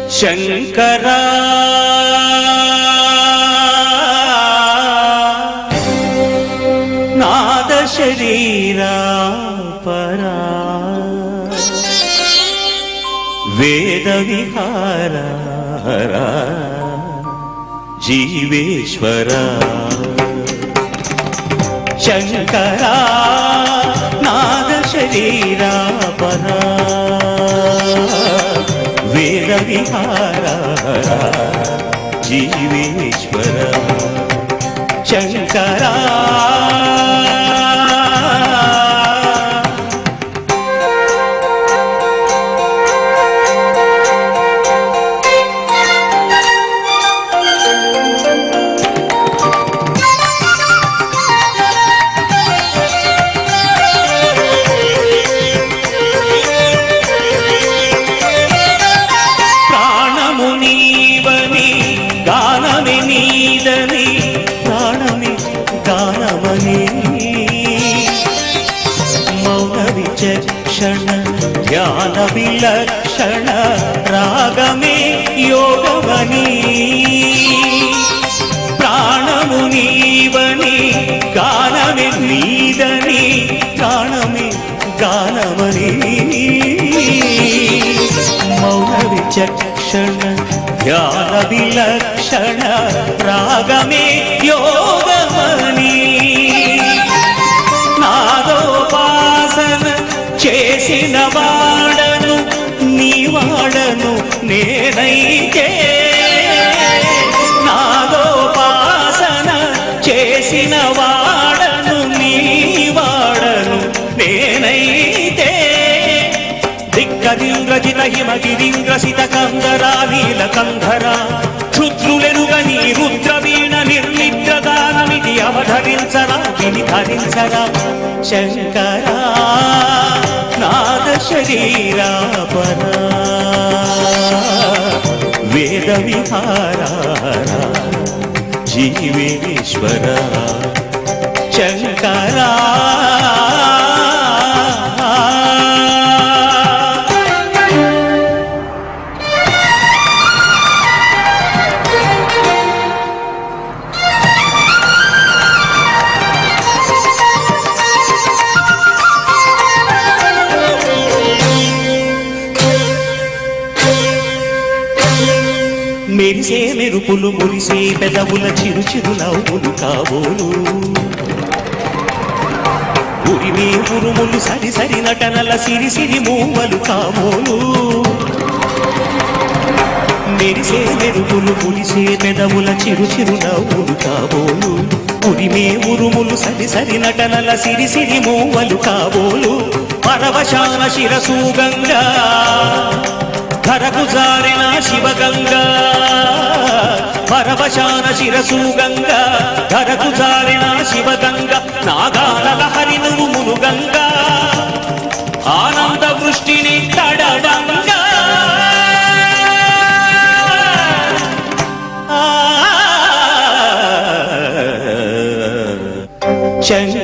శంకరా నాద శరీరా పరా వేద విహారా జీవేశ్వరా శంకరా నాద శరీరా పరా వేద విహారా జీవేశ్వరా శంకరా ధ్యాన విలక్షణ రాగమే యోగమని ప్రాణము నీవని గానమే నీదని ప్రాణమే గానమని మౌన విచక్షణ ధ్యాన విలక్షణ రాగమే యోగమని నాదోపాసన చేసిన వాడను నీ వాడను నేనైతే నాదోపాసన చేసిన వాడను నీ వాడను నేనైతే దిక్కదింద్రజిత హిమగిరింద్రసిత కందరా నీలకంధరా క్షుద్రులెరుగని రుద్రవీణ నిర్నిద్రదానమిది అవధరించరా విని ధరించరా శంకరా నాద శరీరా పరా వేద విహారా జీవేశ్వరా శంకరా మెరిసే మెరుపులు మురిసే పెదవుల చిరు చిరు నవ్వులు కాబోలు ఉరిమే ఉరుములు సరి సరి నటనల సిరి సిరి మూవలు కాబోలు మెరిసే మెరుపులు మురిసే పెదవుల చిరు చిరు నవ్వులు కాబోలు ఉరిమే ఉరుములు సరి సరి నటనల సిరి సిరి మూవలు కాబోలు పరవశాన శిరసు గంగా ధరకు జారిన శివగంగా పరవశాన శిరసు గంగా ధరకు జారిన శివగంగా నాగాల లహరి నువ్వులు గంగా ఆనంద వృష్టిని తడడంగా శంకరా